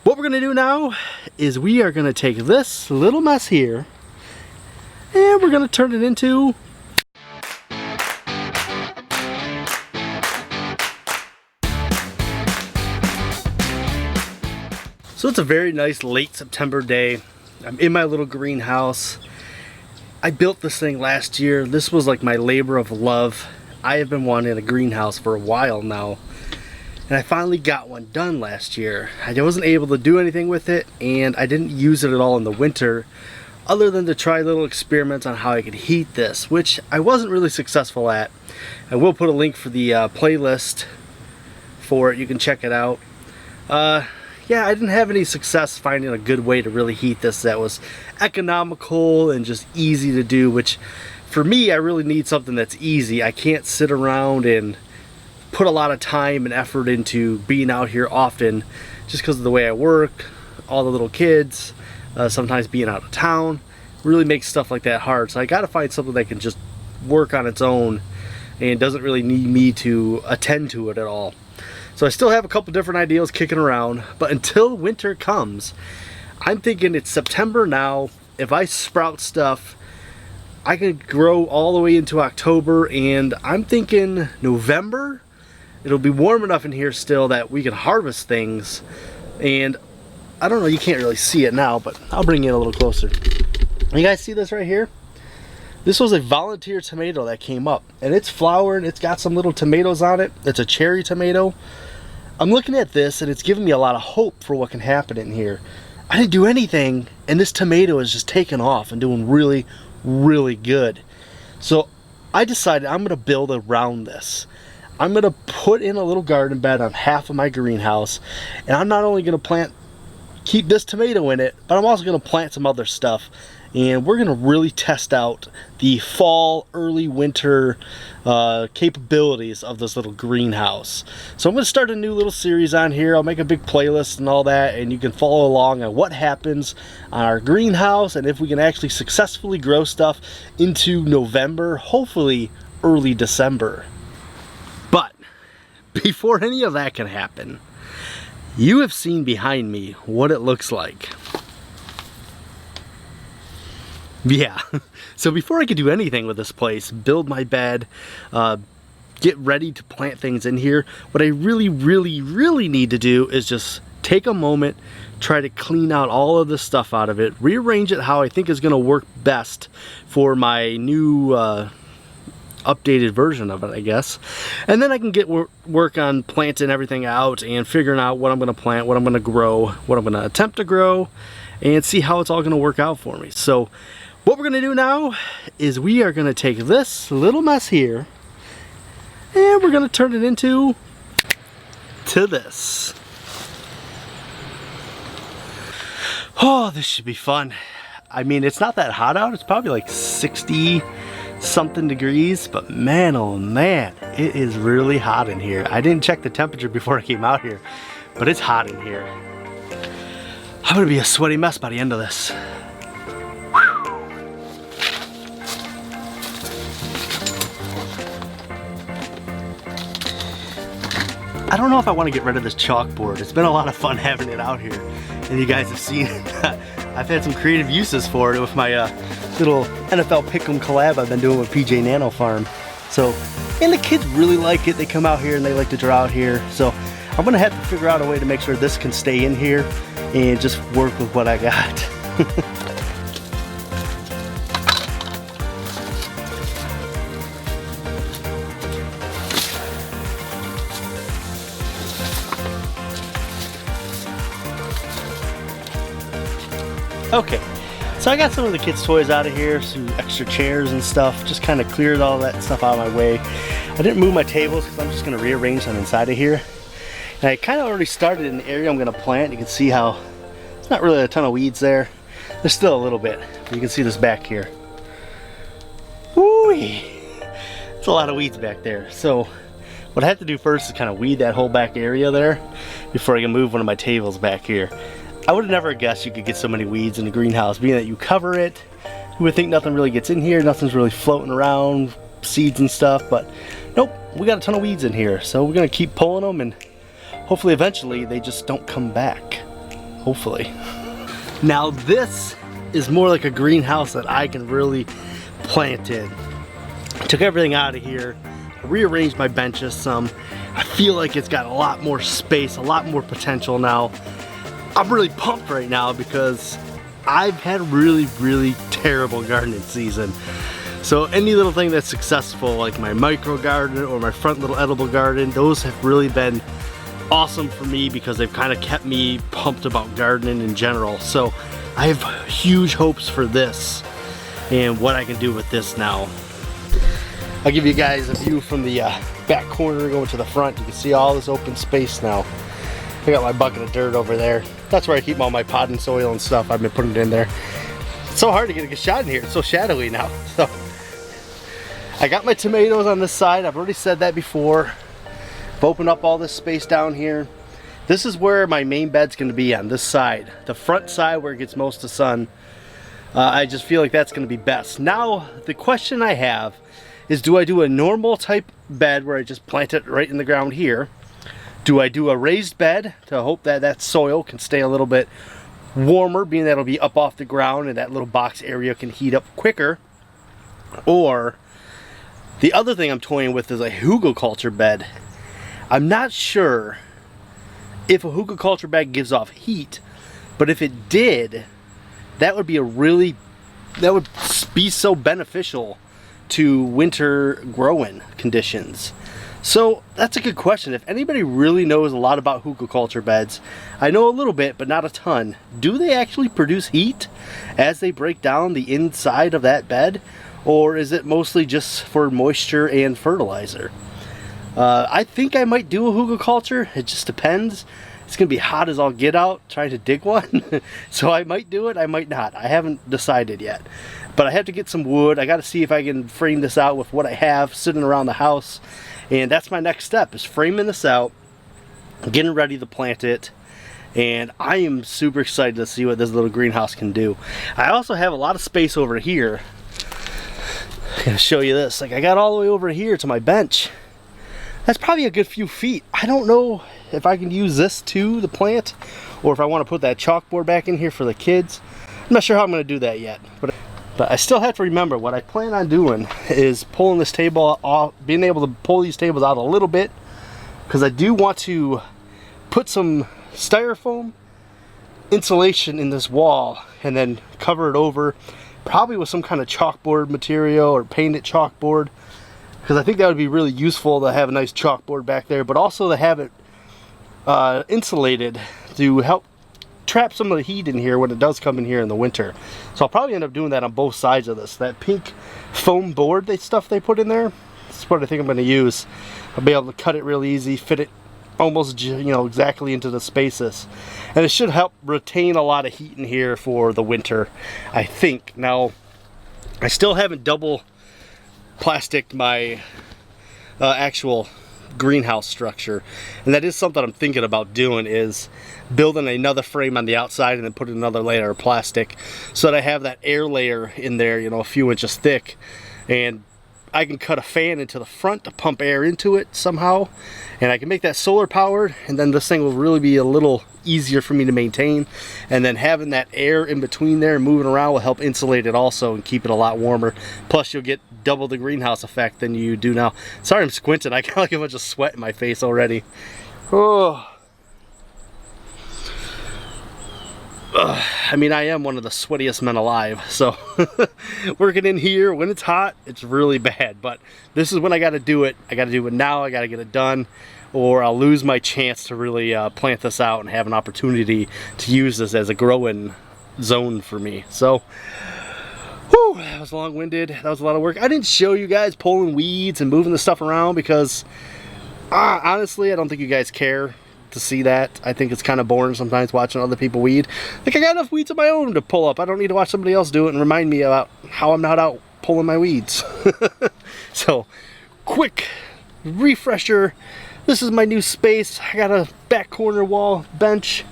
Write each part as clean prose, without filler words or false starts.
What we're gonna do now is we are gonna take this little mess here and we're gonna turn it into so it's a very nice late September day. I'm in my little greenhouse. I built this thing last year. This was like my labor of love. I have been wanting a greenhouse for a while now. And I finally got one done last year. I wasn't able to do anything with it, and I didn't use it at all in the winter, other than to try little experiments on how I could heat this, which I wasn't really successful at. I will put a link for the playlist for it. You can check it out. Yeah, I didn't have any success finding a good way to really heat this that was economical and just easy to do, which for me, I really need something that's easy. I can't sit around and put a lot of time and effort into being out here often just because of the way I work, all the little kids, sometimes being out of town really makes stuff like that hard. So I got to find something that can just work on its own and doesn't really need me to attend to it at all. So I still have a couple different ideas kicking around, but until winter comes, I'm thinking it's September now. If I sprout stuff, I can grow all the way into October, and I'm thinking November. It'll be warm enough in here still that we can harvest things. And I don't know, you can't really see it now, but I'll bring you a little closer. You guys see this right here? This was a volunteer tomato that came up, and it's flowering. It's got some little tomatoes on it. It's a cherry tomato. I'm looking at this and it's giving me a lot of hope for what can happen in here. I didn't do anything, and this tomato is just taking off and doing really, really good. So I decided I'm gonna build around this. I'm gonna put in a little garden bed on half of my greenhouse, and I'm not only gonna keep this tomato in it, but I'm also gonna plant some other stuff, and we're gonna really test out the fall, early winter capabilities of this little greenhouse. So I'm gonna start a new little series on here. I'll make a big playlist and all that, and you can follow along on what happens on our greenhouse and if we can actually successfully grow stuff into November, hopefully early December. But before any of that can happen, you have seen behind me what it looks like. Yeah, so before I could do anything with this place, build my bed, get ready to plant things in here, what I really, really, really need to do is just take a moment, try to clean out all of the stuff out of it, rearrange it how I think is going to work best for my new updated version of it, I guess. And then I can get work on planting everything out and figuring out what I'm going to plant, what I'm going to grow, what I'm going to attempt to grow, and see how it's all going to work out for me. So what we're going to do now is we are going to take this little mess here and we're going to turn it into this. Oh, this should be fun. I mean, it's not that hot out. It's probably like 60 something degrees, but man, oh man, it is really hot in here. I didn't check the temperature before I came out here, but it's hot in here. I'm gonna be a sweaty mess by the end of this. I don't know if I want to get rid of this chalkboard. It's been a lot of fun having it out here, and you guys have seen I've had some creative uses for it with my little NFL Pick'em collab I've been doing with PJ Nano Farm. So, and the kids really like it. They come out here and they like to draw out here. So I'm gonna have to figure out a way to make sure this can stay in here and just work with what I got. Okay, so I got some of the kids' toys out of here, some extra chairs and stuff, just kind of cleared all that stuff out of my way. I didn't move my tables because I'm just going to rearrange them inside of here. And I kind of already started in the area I'm going to plant. You can see how it's not really a ton of weeds there. There's still a little bit, but you can see this back here. Woo-wee! It's a lot of weeds back there. So what I have to do first is kind of weed that whole back area there before I can move one of my tables back here. I would have never guessed you could get so many weeds in the greenhouse, being that you cover it. You would think nothing really gets in here, nothing's really floating around, seeds and stuff, but nope, we got a ton of weeds in here. So we're gonna keep pulling them and hopefully eventually they just don't come back. hopefully. Now this is more like a greenhouse that I can really plant in. I took everything out of here, rearranged my benches some. I feel like it's got a lot more space, a lot more potential now. I'm really pumped right now because I've had a really terrible gardening season. So any little thing that's successful, like my micro garden or my front little edible garden, those have really been awesome for me because they've kind of kept me pumped about gardening in general. So I have huge hopes for this and what I can do with this now. I'll give you guys a view from the back corner going to the front. You can see all this open space now. I got my bucket of dirt over there. That's where I keep all my potting soil and stuff. I've been putting it in there. It's so hard to get a good shot in here. It's so shadowy now. So I got my tomatoes on this side. I've already said that before. I've opened up all this space down here. This is where my main bed's going to be, on this side. The front side where it gets most of the sun. I just feel like that's going to be best. Now, the question I have is, do I do a normal type bed where I just plant it right in the ground here? Do I do a raised bed to hope that that soil can stay a little bit warmer, being that it'll be up off the ground and that little box area can heat up quicker? Or the other thing I'm toying with is a hugelkultur bed. I'm not sure if a hugelkultur bed gives off heat, but if it did, that would be that would be so beneficial to winter growing conditions. So that's a good question. If anybody really knows a lot about hugelkultur beds, I know a little bit, but not a ton. Do they actually produce heat as they break down the inside of that bed? Or is it mostly just for moisture and fertilizer? I think I might do a hugelkultur. It just depends. It's gonna be hot as all get out trying to dig one. So I might do it, I might not. I haven't decided yet. But I have to get some wood. I gotta see if I can frame this out with what I have sitting around the house. And that's my next step, is framing this out, getting ready to plant it. And I am super excited to see what this little greenhouse can do. I also have a lot of space over here. I'm gonna show you this. Like, I got all the way over here to my bench. That's probably a good few feet. I don't know if I can use this to the plant, or if I want to put that chalkboard back in here for the kids. I'm not sure how I'm going to do that yet, but I still have to remember what I plan on doing is pulling this table off, being able to pull these tables out a little bit, because I do want to put some styrofoam insulation in this wall and then cover it over, probably with some kind of chalkboard material or painted chalkboard, because I think that would be really useful to have a nice chalkboard back there, but also to have it insulated to help trap some of the heat in here when it does come in here in the winter. So I'll probably end up doing that on both sides of this. That pink foam board stuff they put in there, that's what I think I'm going to use. I'll be able to cut it real easy, fit it almost, you know, exactly into the spaces, and it should help retain a lot of heat in here for the winter, I think. Now, I still haven't double plasticed my actual greenhouse structure, and that is something I'm thinking about doing, is building another frame on the outside and then putting another layer of plastic so that I have that air layer in there, you know, a few inches thick, and I can cut a fan into the front to pump air into it somehow, and I can make that solar powered, and then this thing will really be a little easier for me to maintain. And then having that air in between there and moving around will help insulate it also and keep it a lot warmer. Plus you'll get double the greenhouse effect than you do now. Sorry I'm squinting, I got like a bunch of sweat in my face already. Oh. I mean, I am one of the sweatiest men alive, so working in here when it's hot, it's really bad. But this is when I got to do it. I got to do it now. I got to get it done, or I'll lose my chance to really plant this out and have an opportunity to use this as a growing zone for me. So, whew, that was long-winded. That was a lot of work. I didn't show you guys pulling weeds and moving the stuff around because, honestly, I don't think you guys care to see that. I think it's kind of boring sometimes watching other people weed. Like, I got enough weeds of my own to pull up. I don't need to watch somebody else do it and remind me about how I'm not out pulling my weeds. So, quick refresher. This is my new space. I got a back corner wall bench.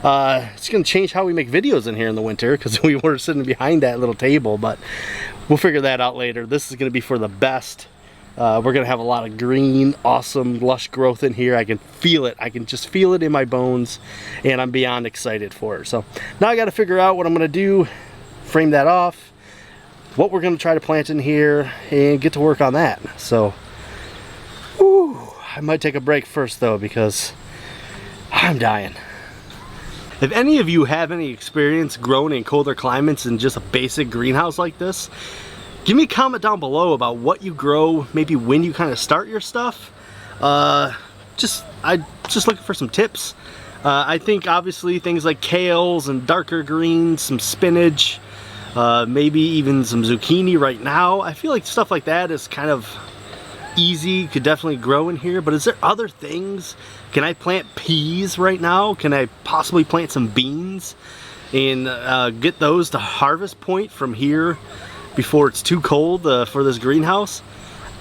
It's gonna change how we make videos in here in the winter because we were sitting behind that little table, but we'll figure that out later. This is gonna be for the best We're gonna have a lot of green, awesome, lush growth in here. I can feel it. I can just feel it in my bones, and I'm beyond excited for it. So now I gotta figure out what I'm gonna do, frame that off, what we're gonna try to plant in here, and get to work on that. So, whew, I might take a break first though, because I'm dying. If any of you have any experience growing in colder climates in just a basic greenhouse like this, give me a comment down below about what you grow, maybe when you kind of start your stuff. I'm just looking for some tips. I think obviously things like kales and darker greens, some spinach, maybe even some zucchini right now. I feel like stuff like that is kind of easy, could definitely grow in here. But is there other things? Can I plant peas right now? Can I possibly plant some beans and get those to harvest point from here before it's too cold for this greenhouse?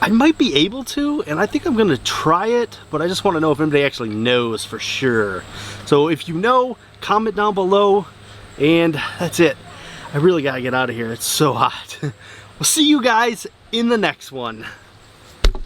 I might be able to, and I think I'm gonna try it, but I just want to know if anybody actually knows for sure. So if you know, comment down below, and that's it. I really gotta get out of here. It's so hot. We'll see you guys in the next one.